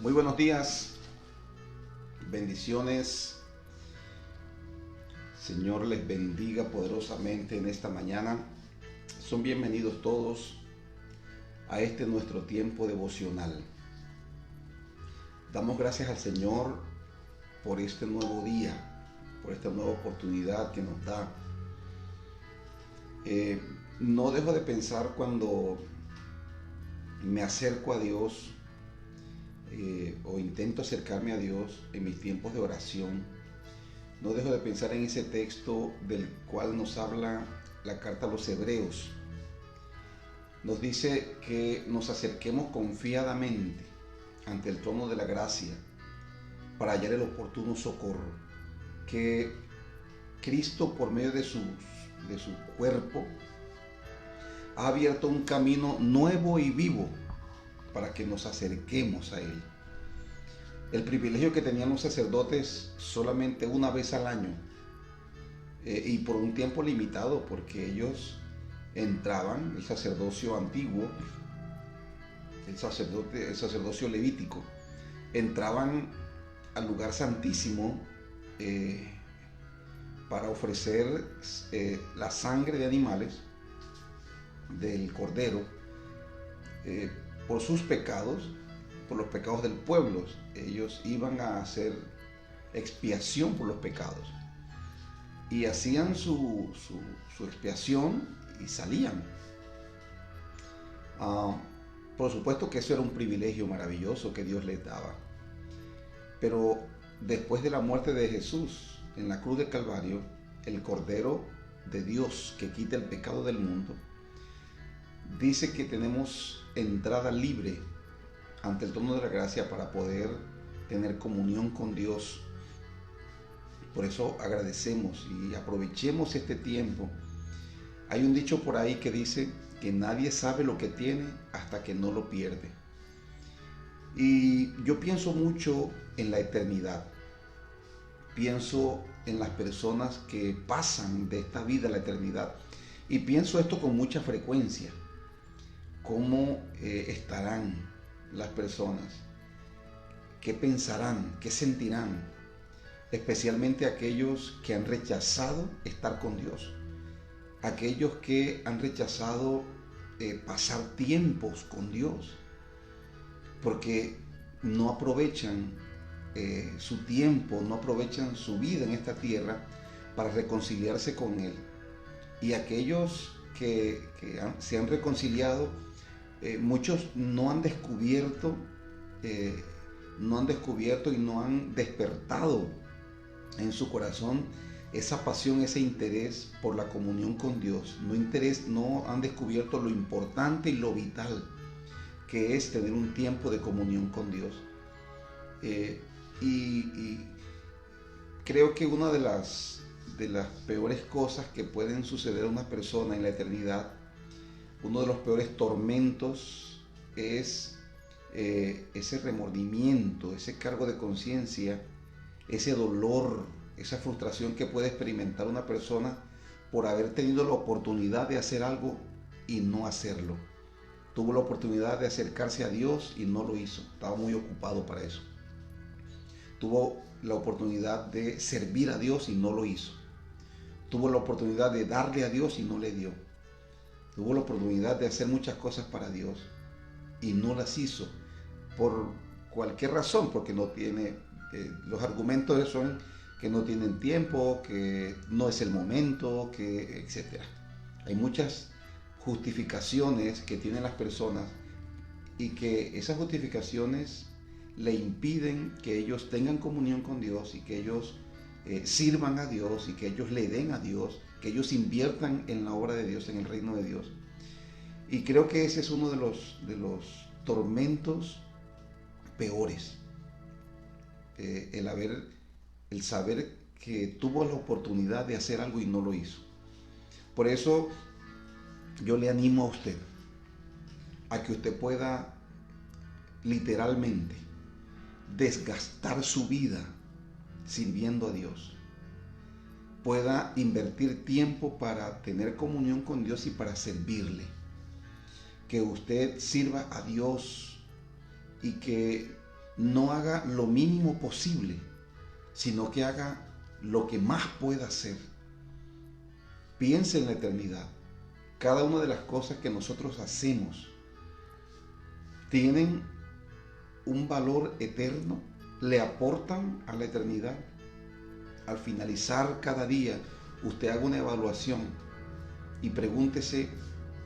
Muy buenos días, bendiciones. Señor les bendiga poderosamente en esta mañana. Son bienvenidos todos a este nuestro tiempo devocional. Damos gracias al Señor por este nuevo día, por esta nueva oportunidad que nos da. No dejo de pensar cuando me acerco a Dios o intento acercarme a Dios en mis tiempos de oración. No dejo de pensar en ese texto del cual nos habla la carta a los Hebreos. Nos dice que nos acerquemos confiadamente ante el trono de la gracia para hallar el oportuno socorro. Que Cristo, por medio de su cuerpo, ha abierto un camino nuevo y vivo para que nos acerquemos a Él. El privilegio que tenían los sacerdotes solamente una vez al año y por un tiempo limitado, porque ellos entraban, el sacerdocio antiguo, el sacerdocio levítico, entraban al lugar santísimo para ofrecer la sangre de animales del cordero por sus pecados, por los pecados del pueblo. Ellos iban a hacer expiación por los pecados y hacían su expiación y salían. Por supuesto que eso era un privilegio maravilloso que Dios les daba, pero después de la muerte de Jesús en la cruz del Calvario, el Cordero de Dios que quita el pecado del mundo, dice que tenemos entrada libre ante el trono de la gracia para poder tener comunión con Dios. Por eso agradecemos y aprovechemos este tiempo. Hay un dicho por ahí que dice que nadie sabe lo que tiene hasta que no lo pierde. Y yo pienso mucho en la eternidad. Pienso en las personas que pasan de esta vida a la eternidad. Y pienso esto con mucha frecuencia. ¿Cómo estarán las personas? ¿Qué pensarán? ¿Qué sentirán? Especialmente aquellos que han rechazado estar con Dios. Aquellos que han rechazado pasar tiempos con Dios. Porque no aprovechan su tiempo, no aprovechan su vida en esta tierra para reconciliarse con Él. Y aquellos que se han reconciliado, muchos no han descubierto y no han despertado en su corazón esa pasión, ese interés por la comunión con Dios. No han descubierto lo importante y lo vital que es tener un tiempo de comunión con Dios. Y creo que una de las peores cosas que pueden suceder a una persona en la eternidad, uno de los peores tormentos, es ese remordimiento, ese cargo de conciencia, ese dolor, esa frustración que puede experimentar una persona por haber tenido la oportunidad de hacer algo y no hacerlo. Tuvo la oportunidad de acercarse a Dios y no lo hizo, estaba muy ocupado para eso. Tuvo la oportunidad de servir a Dios y no lo hizo. Tuvo la oportunidad de darle a Dios y no le dio. Tuvo la oportunidad de hacer muchas cosas para Dios y no las hizo por cualquier razón, porque no tiene, los argumentos son que no tienen tiempo, que no es el momento, que etc. Hay muchas justificaciones que tienen las personas y que esas justificaciones le impiden que ellos tengan comunión con Dios y que ellos sirvan a Dios y que ellos le den a Dios, que ellos inviertan en la obra de Dios, en el reino de Dios. Y creo que ese es uno de los tormentos peores. El saber que tuvo la oportunidad de hacer algo y no lo hizo. Por eso yo le animo a usted a que usted pueda literalmente desgastar su vida sirviendo a Dios. Pueda invertir tiempo para tener comunión con Dios y para servirle. Que usted sirva a Dios y que no haga lo mínimo posible, sino que haga lo que más pueda hacer. Piense en la eternidad. Cada una de las cosas que nosotros hacemos tienen un valor eterno, le aportan a la eternidad. Al finalizar cada día, usted haga una evaluación y pregúntese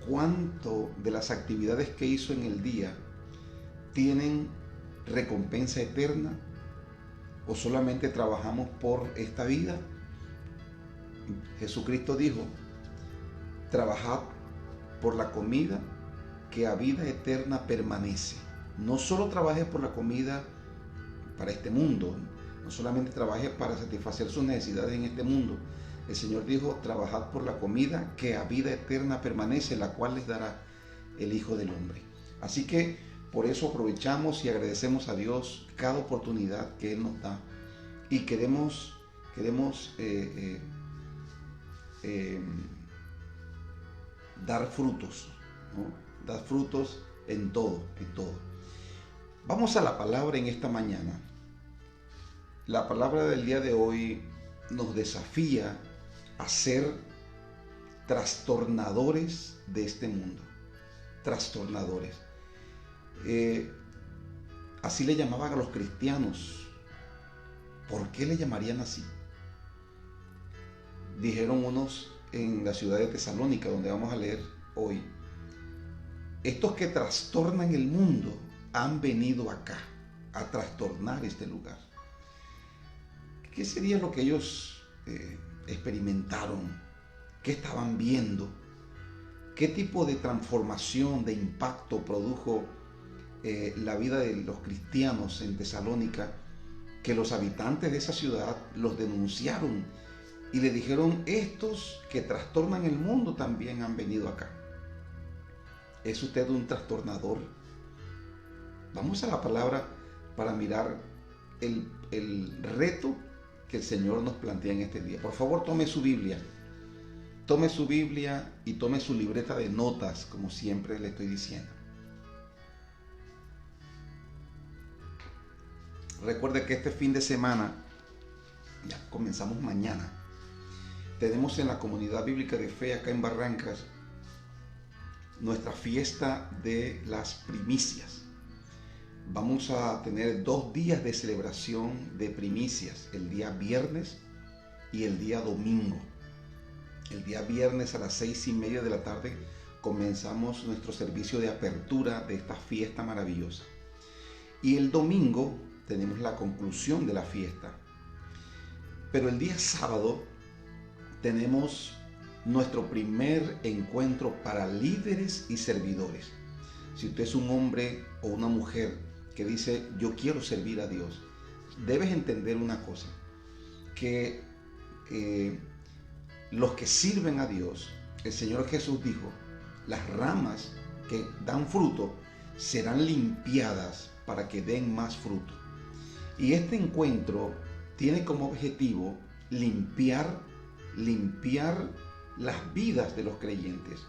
cuánto de las actividades que hizo en el día tienen recompensa eterna o solamente trabajamos por esta vida. Jesucristo dijo: trabajad por la comida que a vida eterna permanece. No solo trabaje por la comida para este mundo, no solamente trabaje para satisfacer sus necesidades en este mundo. El Señor dijo: trabajad por la comida que a vida eterna permanece, la cual les dará el Hijo del Hombre. Así que por eso aprovechamos y agradecemos a Dios cada oportunidad que Él nos da, y queremos dar frutos, ¿no? Dar frutos en todo. Vamos a la palabra en esta mañana. La palabra del día de hoy nos desafía a ser trastornadores de este mundo. Trastornadores. Así le llamaban a los cristianos. ¿Por qué le llamarían así? Dijeron unos en la ciudad de Tesalónica, donde vamos a leer hoy: estos que trastornan el mundo han venido acá a trastornar este lugar. ¿Qué sería lo que ellos experimentaron? ¿Qué estaban viendo? ¿Qué tipo de transformación, de impacto produjo la vida de los cristianos en Tesalónica, que los habitantes de esa ciudad los denunciaron y le dijeron: estos que trastornan el mundo también han venido acá? ¿Es usted un trastornador? Vamos a la palabra para mirar el reto que el Señor nos plantea en este día. Por favor, tome su Biblia. Tome su Biblia y tome su libreta de notas, como siempre le estoy diciendo. Recuerde que este fin de semana, ya comenzamos mañana, tenemos en la Comunidad Bíblica de Fe acá en Barrancas nuestra fiesta de las primicias. Vamos a tener 2 días de celebración de primicias, el día viernes y el día domingo. El día viernes a las 6:30 de la tarde comenzamos nuestro servicio de apertura de esta fiesta maravillosa. Y el domingo tenemos la conclusión de la fiesta. Pero el día sábado tenemos nuestro primer encuentro para líderes y servidores. Si usted es un hombre o una mujer que dice: yo quiero servir a Dios, debes entender una cosa, que los que sirven a Dios, el Señor Jesús dijo: las ramas que dan fruto serán limpiadas para que den más fruto. Y este encuentro tiene como objetivo limpiar las vidas de los creyentes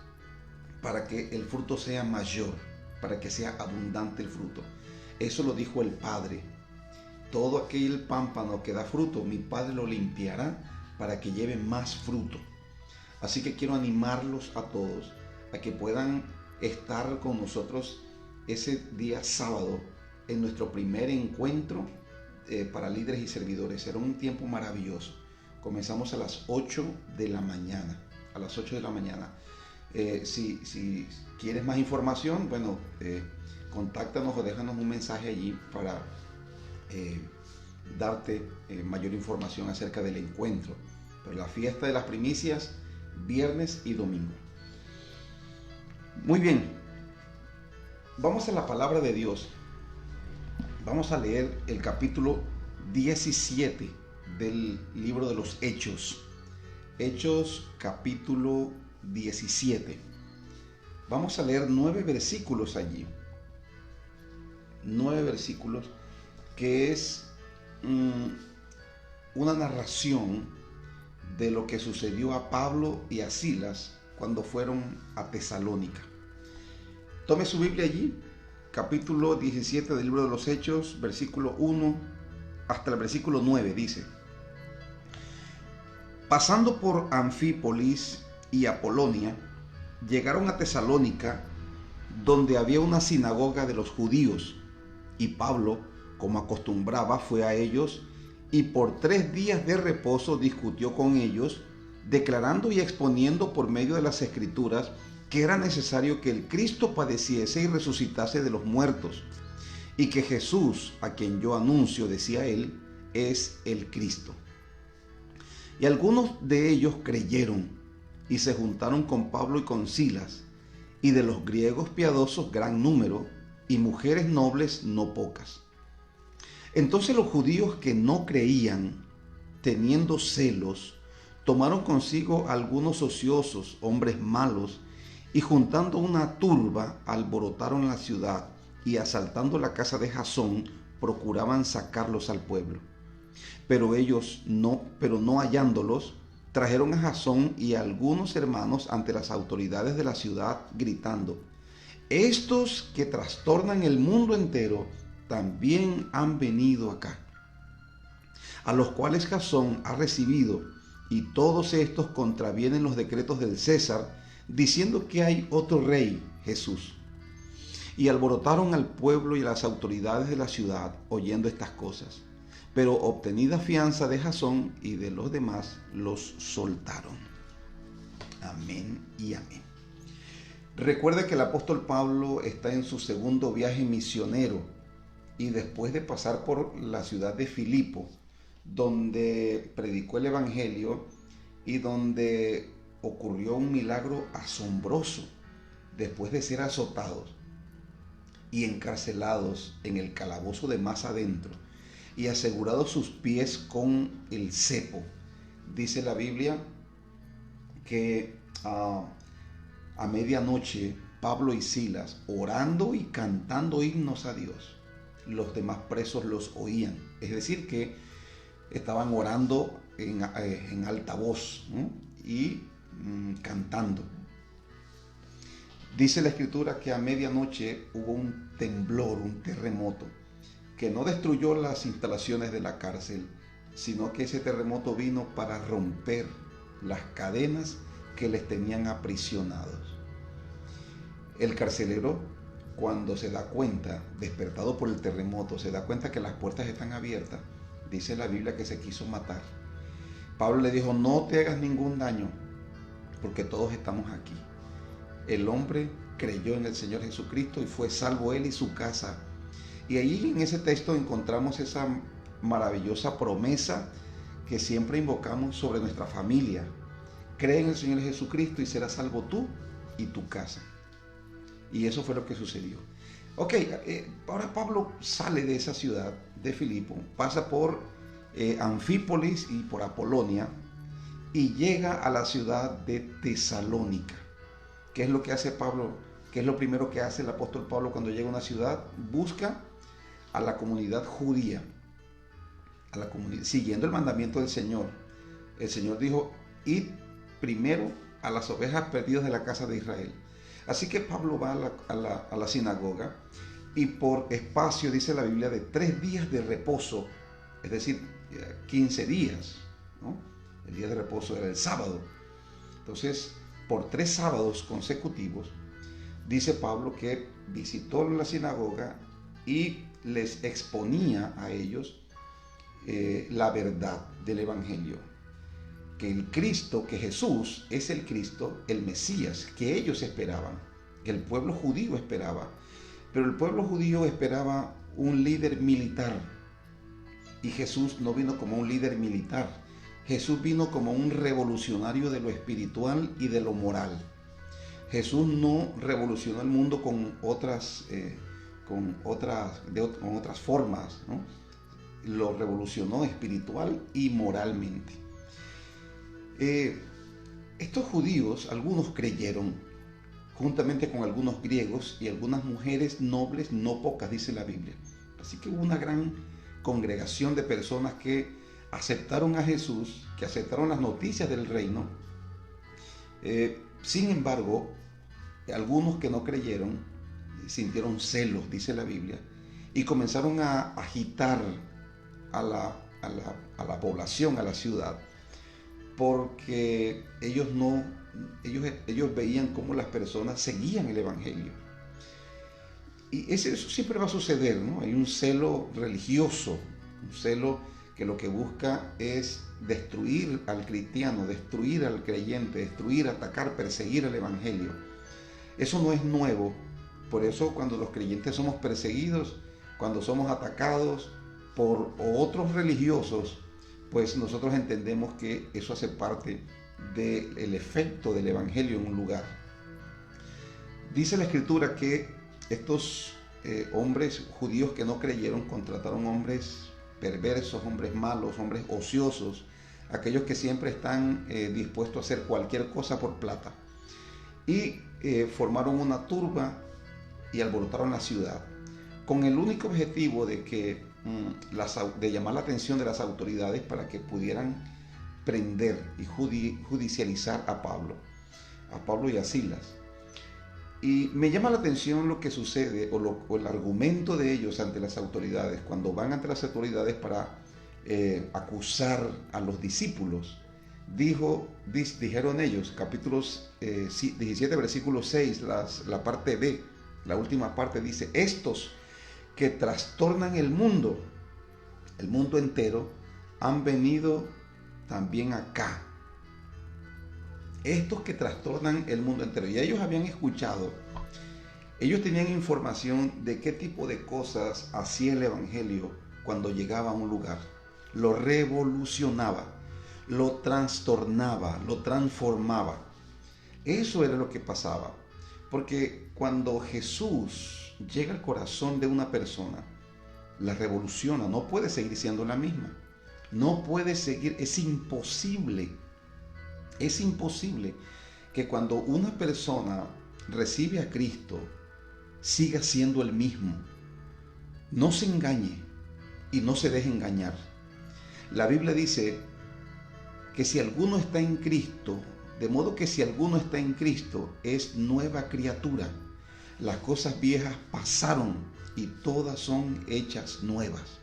para que el fruto sea mayor, para que sea abundante el fruto. Eso lo dijo el Padre: todo aquel pámpano que da fruto, mi Padre lo limpiará para que lleve más fruto. Así que quiero animarlos a todos a que puedan estar con nosotros ese día sábado en nuestro primer encuentro para líderes y servidores. Será un tiempo maravilloso. Comenzamos a las 8 de la mañana. A las 8 de la mañana. Si quieres más información, bueno, contáctanos o déjanos un mensaje allí para darte mayor información acerca del encuentro. Pero la fiesta de las primicias, viernes y domingo. Muy bien, vamos a la palabra de Dios. Vamos a leer el capítulo 17 del libro de los Hechos. Hechos capítulo 17. Vamos a leer 9 versículos allí. 9 versículos que es una narración de lo que sucedió a Pablo y a Silas cuando fueron a Tesalónica. Tome su Biblia allí, capítulo 17 del libro de los Hechos, versículo 1 hasta el versículo 9, dice: pasando por Anfípolis y Apolonia, llegaron a Tesalónica, donde había una sinagoga de los judíos, y Pablo, como acostumbraba, fue a ellos, y por 3 días de reposo discutió con ellos, declarando y exponiendo por medio de las Escrituras que era necesario que el Cristo padeciese y resucitase de los muertos, y que Jesús, a quien yo anuncio, decía él, es el Cristo. Y algunos de ellos creyeron y se juntaron con Pablo y con Silas, y de los griegos piadosos gran número, y mujeres nobles no pocas. Entonces los judíos que no creían, teniendo celos, tomaron consigo algunos ociosos, hombres malos, y juntando una turba, alborotaron la ciudad, y asaltando la casa de Jasón, procuraban sacarlos al pueblo. Pero no hallándolos, trajeron a Jasón y a algunos hermanos ante las autoridades de la ciudad, gritando: estos que trastornan el mundo entero también han venido acá, a los cuales Jasón ha recibido, y todos estos contravienen los decretos del César, diciendo que hay otro rey, Jesús. Y alborotaron al pueblo y a las autoridades de la ciudad oyendo estas cosas. Pero obtenida fianza de Jasón y de los demás, los soltaron. Amén y amén. Recuerde que el apóstol Pablo está en su segundo viaje misionero, y después de pasar por la ciudad de Filipo, donde predicó el evangelio y donde ocurrió un milagro asombroso, después de ser azotados y encarcelados en el calabozo de más adentro y asegurados sus pies con el cepo, dice la Biblia que a medianoche Pablo y Silas, orando y cantando himnos a Dios, los demás presos los oían. Es decir, que estaban orando en alta voz, ¿no? Y cantando. Dice la Escritura que a medianoche hubo un temblor, un terremoto, que no destruyó las instalaciones de la cárcel, sino que ese terremoto vino para romper las cadenas que les tenían aprisionados. El carcelero, cuando se da cuenta, despertado por el terremoto, se da cuenta que las puertas están abiertas, dice la Biblia que se quiso matar. Pablo le dijo: no te hagas ningún daño, porque todos estamos aquí. El hombre creyó en el Señor Jesucristo y fue salvo él y su casa. Y allí en ese texto encontramos esa maravillosa promesa que siempre invocamos sobre nuestra familia: cree en el Señor Jesucristo y serás salvo tú y tu casa. Y eso fue lo que sucedió. Ahora Pablo sale de esa ciudad de Filipo, pasa por Anfípolis y por Apolonia, y llega a la ciudad de Tesalónica. ¿Qué es lo que hace Pablo? ¿Qué es lo primero que hace el apóstol Pablo cuando llega a una ciudad? Busca a la comunidad judía, siguiendo el mandamiento del Señor. El Señor dijo: id primero a las ovejas perdidas de la casa de Israel. Así que Pablo va a la sinagoga, y por espacio, dice la Biblia, de 3 días de reposo, es decir, 15 días, ¿no? El día de reposo era el sábado. Entonces, por 3 sábados consecutivos, dice Pablo que visitó la sinagoga y les exponía a ellos la verdad del evangelio. Que el Cristo, que Jesús es el Cristo, el Mesías, que ellos esperaban, que el pueblo judío esperaba. Pero el pueblo judío esperaba un líder militar, y Jesús no vino como un líder militar. Jesús vino como un revolucionario de lo espiritual y de lo moral. Jesús no revolucionó el mundo con otras formas, ¿no? Lo revolucionó espiritual y moralmente. Estos judíos, algunos creyeron, juntamente con algunos griegos y algunas mujeres nobles, no pocas, dice la Biblia. Así que hubo una gran congregación de personas que aceptaron a Jesús, que aceptaron las noticias del reino. Sin embargo, algunos que no creyeron sintieron celos, dice la Biblia, y comenzaron a agitar a la población, a la ciudad, porque ellos veían cómo las personas seguían el Evangelio. Y eso siempre va a suceder, ¿no? Hay un celo religioso, un celo que lo que busca es destruir al cristiano, destruir al creyente, destruir, atacar, perseguir el Evangelio. Eso no es nuevo. Por eso cuando los creyentes somos perseguidos, cuando somos atacados por otros religiosos, pues nosotros entendemos que eso hace parte del efecto del Evangelio en un lugar. Dice la Escritura que estos hombres judíos que no creyeron contrataron hombres perversos, hombres malos, hombres ociosos, aquellos que siempre están dispuestos a hacer cualquier cosa por plata. Y formaron una turba y alborotaron la ciudad, con el único objetivo de llamar la atención de las autoridades para que pudieran prender y judicializar a Pablo y a Silas. Y me llama la atención lo que sucede o el argumento de ellos ante las autoridades, cuando van ante las autoridades para acusar a los discípulos. Dijeron ellos, capítulos 17, versículo 6, la parte B, la última parte dice: estos que trastornan el mundo entero, han venido también acá. Estos que trastornan el mundo entero. Y ellos habían escuchado, ellos tenían información de qué tipo de cosas hacía el Evangelio cuando llegaba a un lugar. Lo revolucionaba, lo trastornaba, lo transformaba. Eso era lo que pasaba. Porque cuando Jesús llega al corazón de una persona, la revoluciona, no puede seguir siendo la misma. No puede seguir, es imposible que cuando una persona recibe a Cristo siga siendo el mismo. No se engañe y no se deje engañar. La Biblia dice que si alguno está en Cristo, de modo que si alguno está en Cristo, es nueva criatura. Las cosas viejas pasaron y todas son hechas nuevas.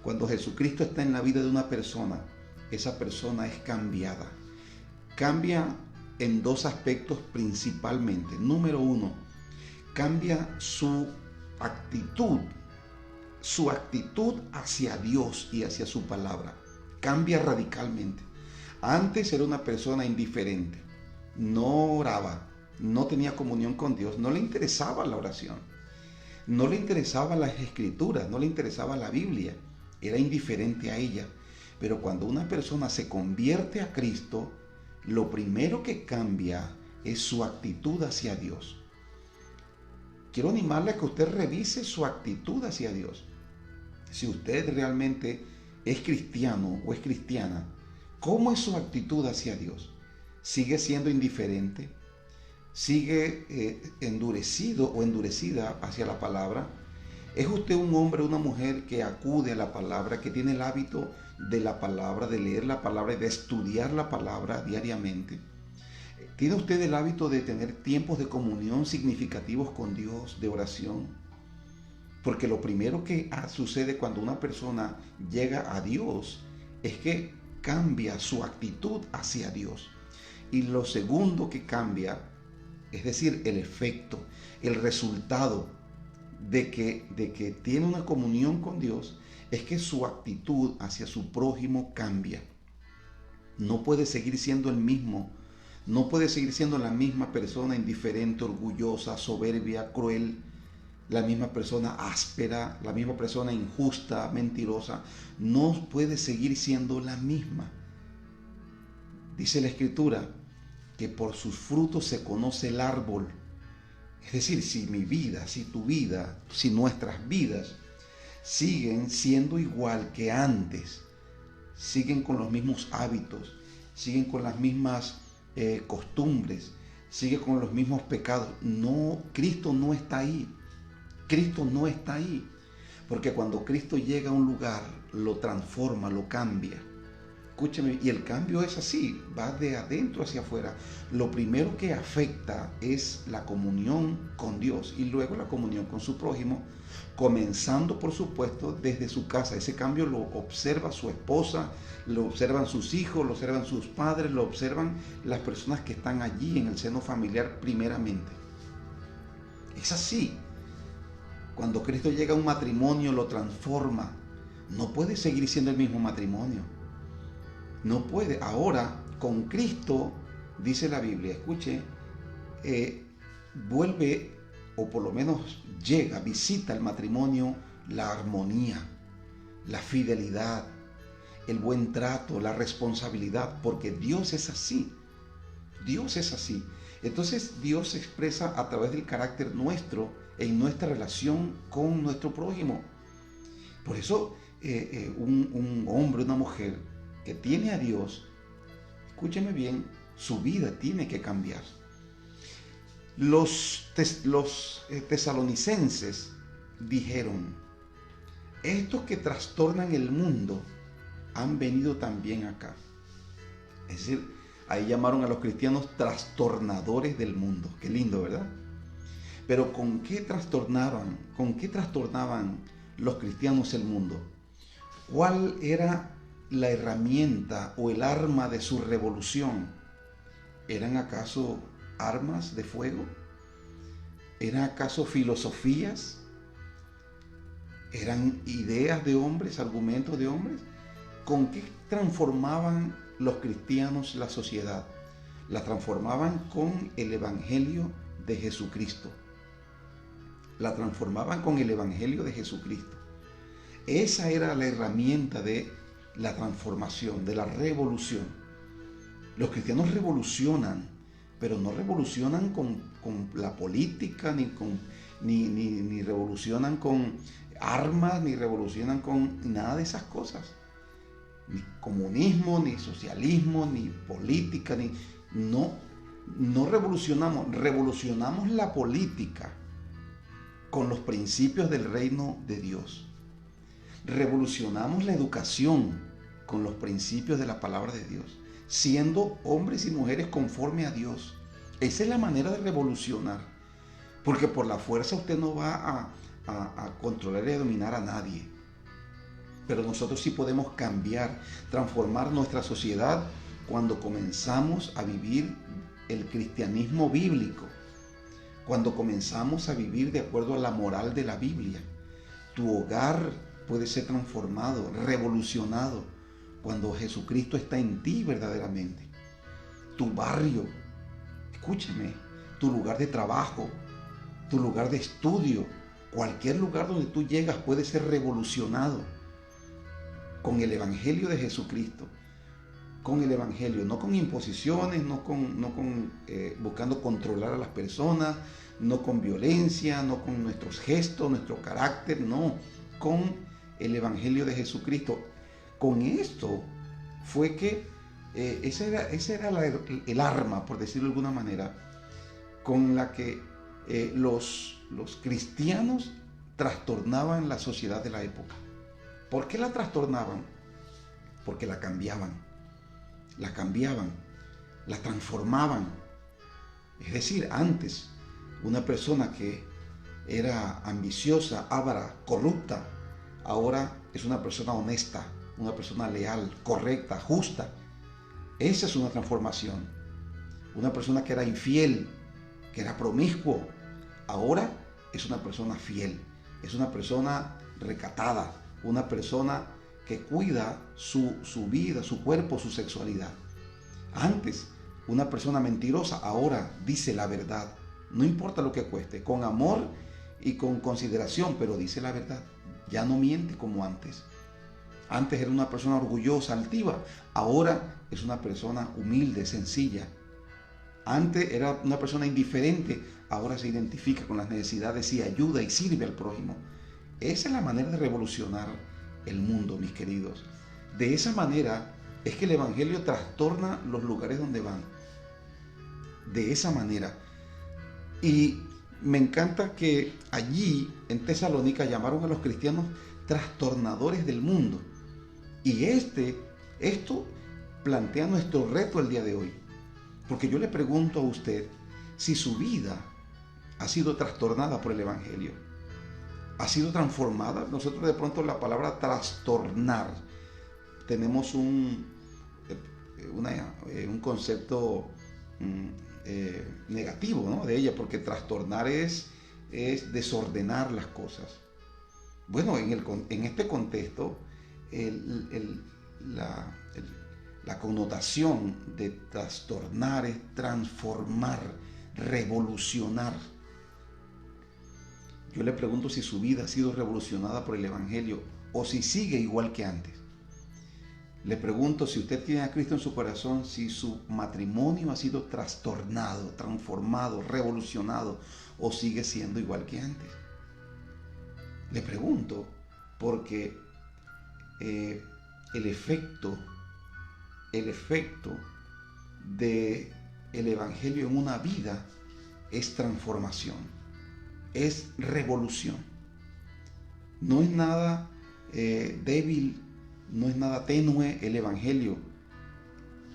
Cuando Jesucristo está en la vida de una persona, esa persona es cambiada. Cambia en dos aspectos principalmente. Número uno, cambia su actitud hacia Dios y hacia su palabra. Cambia radicalmente. Antes era una persona indiferente, no oraba, no tenía comunión con Dios, no le interesaba la oración, no le interesaban las escrituras, no le interesaba la Biblia, era indiferente a ella. Pero cuando una persona se convierte a Cristo, lo primero que cambia es su actitud hacia Dios. Quiero animarle a que usted revise su actitud hacia Dios. Si usted realmente es cristiano o es cristiana, ¿cómo es su actitud hacia Dios? ¿Sigue siendo indiferente? ¿Sigue endurecido o endurecida hacia la palabra? ¿Es usted un hombre o una mujer que acude a la palabra, que tiene el hábito de la palabra, de leer la palabra y de estudiar la palabra diariamente? ¿Tiene usted el hábito de tener tiempos de comunión significativos con Dios, de oración? Porque lo primero que sucede cuando una persona llega a Dios es que cambia su actitud hacia Dios. Y lo segundo que cambia, es decir, el efecto, el resultado de que tiene una comunión con Dios, es que su actitud hacia su prójimo cambia. No puede seguir siendo el mismo, no puede seguir siendo la misma persona indiferente, orgullosa, soberbia, cruel, la misma persona áspera, la misma persona injusta, mentirosa. No puede seguir siendo la misma. Dice la Escritura que por sus frutos se conoce el árbol. Es decir, si mi vida, si tu vida, si nuestras vidas siguen siendo igual que antes, siguen con los mismos hábitos, siguen con las mismas costumbres, siguen con los mismos pecados, no, Cristo no está ahí. Cristo no está ahí, porque cuando Cristo llega a un lugar, lo transforma, lo cambia. Escúcheme, y el cambio es así, va de adentro hacia afuera. Lo primero que afecta es la comunión con Dios y luego la comunión con su prójimo, comenzando por supuesto desde su casa. Ese cambio lo observa su esposa, lo observan sus hijos, lo observan sus padres, lo observan las personas que están allí en el seno familiar primeramente. Es así. Cuando Cristo llega a un matrimonio, lo transforma. No puede seguir siendo el mismo matrimonio. No puede. Ahora, con Cristo, dice la Biblia, escuche, vuelve, o por lo menos llega, visita el matrimonio, la armonía, la fidelidad, el buen trato, la responsabilidad, porque Dios es así. Dios es así. Entonces Dios se expresa a través del carácter nuestro en nuestra relación con nuestro prójimo. Por eso un hombre, una mujer que tiene a Dios, escúcheme bien, su vida tiene que cambiar. Los tesalonicenses dijeron, estos que trastornan el mundo han venido también acá. Es decir, ahí llamaron a los cristianos trastornadores del mundo. Qué lindo, ¿verdad? Pero ¿con qué trastornaban? ¿Con qué trastornaban los cristianos el mundo? ¿Cuál era la herramienta o el arma de su revolución? ¿Eran acaso armas de fuego? ¿Eran acaso filosofías? ¿Eran ideas de hombres, argumentos de hombres? ¿Con qué transformaban los cristianos la sociedad? La transformaban con el Evangelio de Jesucristo. La transformaban con el Evangelio de Jesucristo. Esa era la herramienta de la transformación, de la revolución. Los cristianos revolucionan, pero no revolucionan con la política, ni revolucionan con armas, ni revolucionan con nada de esas cosas. Ni comunismo, ni socialismo, ni política, no revolucionamos. Revolucionamos la política con los principios del reino de Dios. Revolucionamos la educación con los principios de la palabra de Dios, siendo hombres y mujeres conforme a Dios. Esa es la manera de revolucionar, porque por la fuerza usted no va a controlar y a dominar a nadie. Pero nosotros sí podemos cambiar, transformar nuestra sociedad cuando comenzamos a vivir el cristianismo bíblico, cuando comenzamos a vivir de acuerdo a la moral de la Biblia. Tu hogar puede ser transformado, revolucionado, cuando Jesucristo está en ti verdaderamente. Tu barrio, escúchame, tu lugar de trabajo, tu lugar de estudio, cualquier lugar donde tú llegas puede ser revolucionado con el Evangelio de Jesucristo. Con el Evangelio, no con imposiciones, no con buscando controlar a las personas, no con violencia, no con nuestros gestos, nuestro carácter, no, con el Evangelio de Jesucristo. Con esto fue que ese era el arma, por decirlo de alguna manera, con la que los cristianos trastornaban la sociedad de la época. ¿Por qué la trastornaban? Porque la cambiaban, la transformaban. Es decir, antes una persona que era ambiciosa, avara, corrupta, ahora es una persona honesta, una persona leal, correcta, justa. Esa es una transformación. Una persona que era infiel, que era promiscuo, ahora es una persona fiel, es una persona recatada, una persona que cuida su vida, su cuerpo, su sexualidad. Antes, una persona mentirosa, ahora dice la verdad. No importa lo que cueste, con amor y con consideración, pero dice la verdad. Ya no miente como antes. Antes era una persona orgullosa, altiva. Ahora es una persona humilde, sencilla. Antes era una persona indiferente. Ahora se identifica con las necesidades y ayuda y sirve al prójimo. Esa es la manera de revolucionar el mundo, mis queridos. De esa manera es que el Evangelio trastorna los lugares donde van. De esa manera. Y me encanta que allí en Tesalónica llamaron a los cristianos trastornadores del mundo. Y esto plantea nuestro reto el día de hoy. Porque yo le pregunto a usted si su vida ha sido trastornada por el Evangelio, ha sido transformada. Nosotros de pronto la palabra trastornar tenemos un concepto negativo, ¿no?, de ella, porque trastornar es desordenar las cosas. Bueno, en este contexto, la connotación de trastornar es transformar, revolucionar. Yo le pregunto si su vida ha sido revolucionada por el Evangelio o si sigue igual que antes. Le pregunto si usted tiene a Cristo en su corazón, si su matrimonio ha sido trastornado, transformado, revolucionado o sigue siendo igual que antes. Le pregunto porque el efecto del Evangelio en una vida es transformación, es revolución. No es nada débil, no es nada tenue el Evangelio.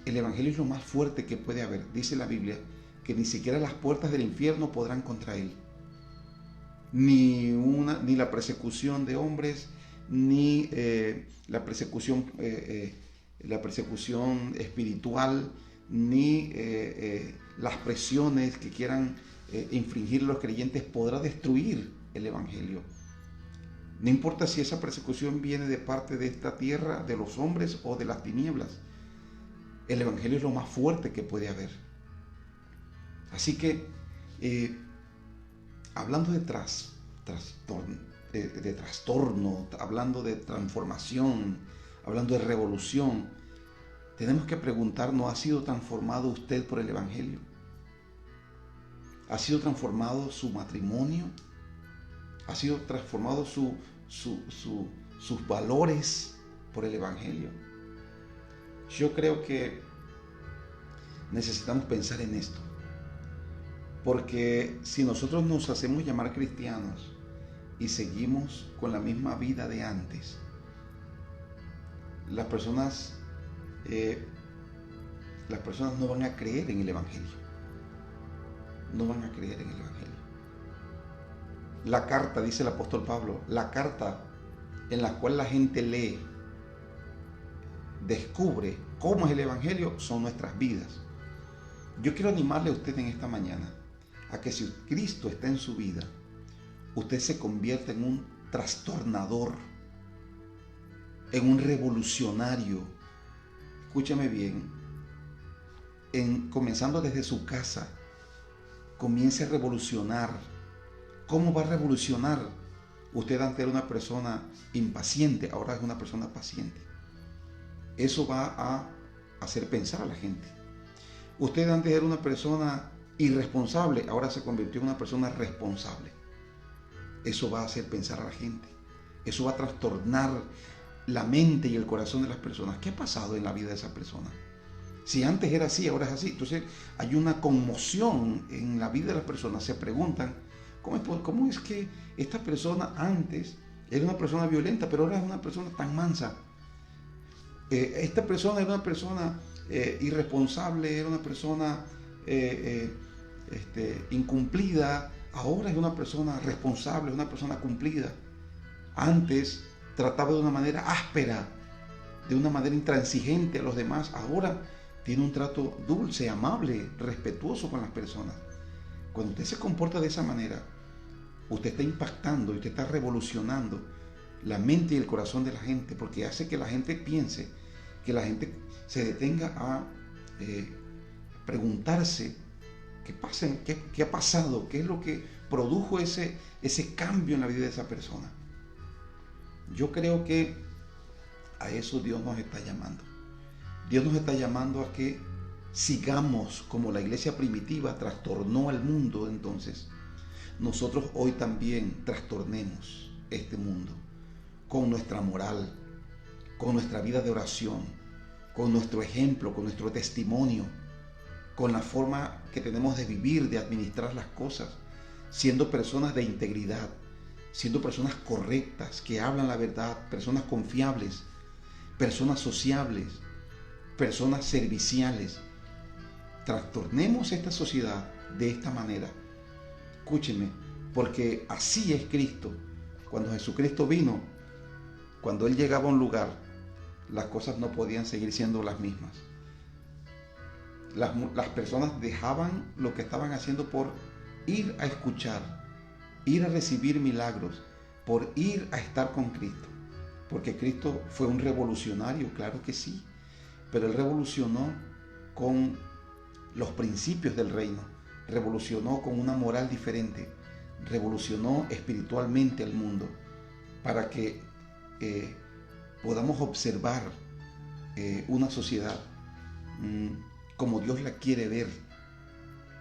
El Evangelio es lo más fuerte que puede haber. Dice la Biblia que ni siquiera las puertas del infierno podrán contra él. Ni la persecución de hombres, ni la persecución espiritual, ni las presiones que quieran infringir los creyentes podrá destruir el Evangelio. No importa si esa persecución viene de parte de esta tierra, de los hombres o de las tinieblas. El Evangelio es lo más fuerte que puede haber. Así que, hablando de trastorno, hablando de transformación, hablando de revolución, tenemos que preguntarnos, ¿ha sido transformado usted por el Evangelio? ¿Ha sido transformado su matrimonio? ¿Ha sido transformado sus valores por el Evangelio? Yo creo que necesitamos pensar en esto. Porque si nosotros nos hacemos llamar cristianos y seguimos con la misma vida de antes, las personas no van a creer en el Evangelio. No van a creer en el Evangelio. La carta, dice el apóstol Pablo, la carta en la cual la gente lee, descubre cómo es el Evangelio, son nuestras vidas. Yo quiero animarle a usted en esta mañana a que si Cristo está en su vida, usted se convierta en un trastornador, en un revolucionario. Escúchame bien, comenzando desde su casa, comience a revolucionar. ¿Cómo va a revolucionar? Usted antes era una persona impaciente, ahora es una persona paciente. Eso va a hacer pensar a la gente. Usted antes era una persona irresponsable, ahora se convirtió en una persona responsable. Eso va a hacer pensar a la gente. Eso va a trastornar la mente y el corazón de las personas. ¿Qué ha pasado en la vida de esa persona? Si antes era así, ahora es así. Entonces hay una conmoción en la vida de las personas. Se preguntan, ¿cómo es que esta persona antes era una persona violenta, pero ahora es una persona tan mansa? Esta persona era una persona irresponsable, era una persona incumplida, ahora es una persona responsable, una persona cumplida. Antes trataba de una manera áspera, de una manera intransigente a los demás, ahora tiene un trato dulce, amable, respetuoso con las personas. Cuando usted se comporta de esa manera, usted está impactando y usted está revolucionando la mente y el corazón de la gente, porque hace que la gente piense, que la gente se detenga a preguntarse qué ha pasado, qué es lo que produjo ese cambio en la vida de esa persona. Yo creo que a eso Dios nos está llamando. Dios nos está llamando a que sigamos como la iglesia primitiva trastornó al mundo. Entonces nosotros hoy también trastornemos este mundo con nuestra moral, con nuestra vida de oración, con nuestro ejemplo, con nuestro testimonio, con la forma que tenemos de vivir, de administrar las cosas, siendo personas de integridad, siendo personas correctas, que hablan la verdad, personas confiables, personas sociables, personas serviciales. Trastornemos esta sociedad de esta manera. Escúcheme, porque así es Cristo. Cuando Jesucristo vino, cuando Él llegaba a un lugar, las cosas no podían seguir siendo las mismas. Las personas dejaban lo que estaban haciendo por ir a escuchar, ir a recibir milagros, por ir a estar con Cristo. Porque Cristo fue un revolucionario, claro que sí, pero Él revolucionó con los principios del reino, revolucionó con una moral diferente, revolucionó espiritualmente al mundo para que podamos observar una sociedad como Dios la quiere ver.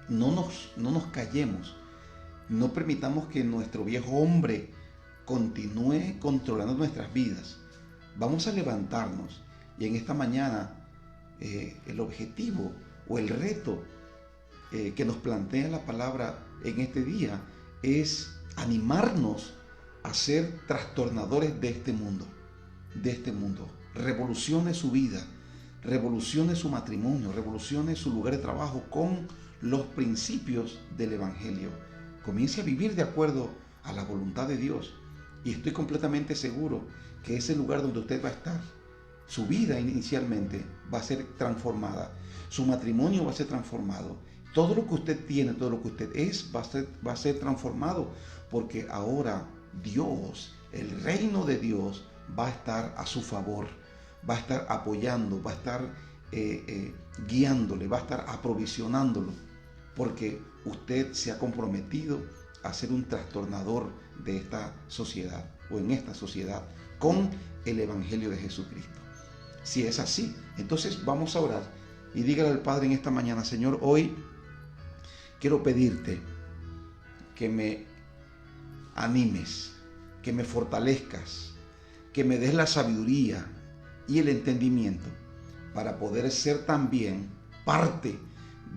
No nos callemos, no permitamos que nuestro viejo hombre continúe controlando nuestras vidas. Vamos a levantarnos y en esta mañana el objetivo o el reto que nos plantea la palabra en este día es animarnos a ser trastornadores de este mundo. Revolucione su vida, revolucione su matrimonio, revolucione su lugar de trabajo con los principios del Evangelio. Comience a vivir de acuerdo a la voluntad de Dios y estoy completamente seguro que ese lugar donde usted va a estar, su vida inicialmente va a ser transformada, su matrimonio va a ser transformado, todo lo que usted tiene, todo lo que usted es va a ser transformado, porque ahora Dios, el reino de Dios va a estar a su favor, va a estar apoyando, va a estar guiándole, va a estar aprovisionándolo, porque usted se ha comprometido a ser un trastornador de esta sociedad o en esta sociedad con el Evangelio de Jesucristo. Si es así, entonces vamos a orar y dígale al Padre en esta mañana: Señor, hoy quiero pedirte que me animes, que me fortalezcas, que me des la sabiduría y el entendimiento para poder ser también parte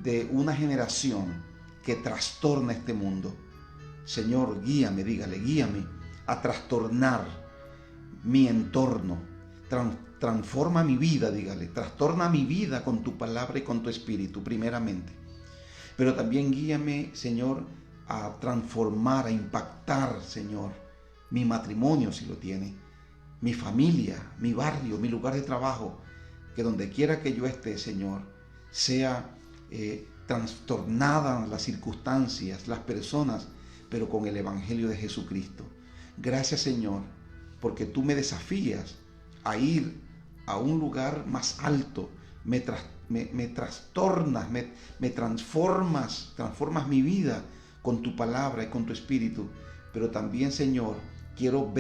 de una generación que trastorna este mundo. Señor, guíame, dígale, guíame a trastornar mi entorno, transforma mi vida, dígale, trastorna mi vida con tu palabra y con tu espíritu primeramente, pero también guíame, Señor, a transformar, a impactar, Señor, mi matrimonio si lo tiene, mi familia, mi barrio, mi lugar de trabajo, que donde quiera que yo esté, Señor, sea trastornada las circunstancias, las personas, pero con el Evangelio de Jesucristo. Gracias, Señor, porque tú me desafías a ir a un lugar más alto, me trastornas, me transformas mi vida con tu palabra y con tu espíritu, pero también, Señor, quiero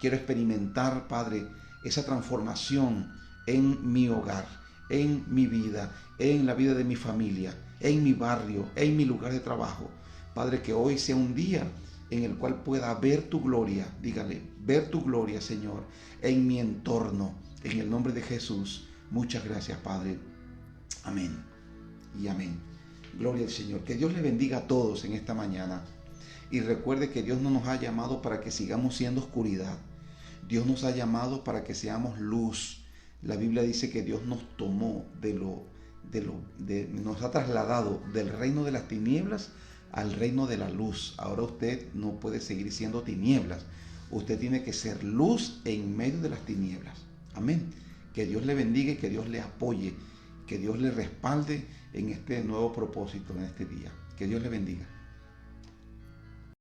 experimentar, Padre, esa transformación en mi hogar, en mi vida, en la vida de mi familia, en mi barrio, en mi lugar de trabajo. Padre, que hoy sea un día en el cual pueda ver tu gloria, dígale, ver tu gloria, Señor, en mi entorno, en el nombre de Jesús. Muchas gracias, Padre. Amén y amén. Gloria al Señor. Que Dios le bendiga a todos en esta mañana. Y recuerde que Dios no nos ha llamado para que sigamos siendo oscuridad. Dios nos ha llamado para que seamos luz. La Biblia dice que Dios nos tomó nos ha trasladado del reino de las tinieblas al reino de la luz. Ahora usted no puede seguir siendo tinieblas. Usted tiene que ser luz en medio de las tinieblas. Amén. Que Dios le bendiga y que Dios le apoye, que Dios le respalde en este nuevo propósito en este día. Que Dios le bendiga.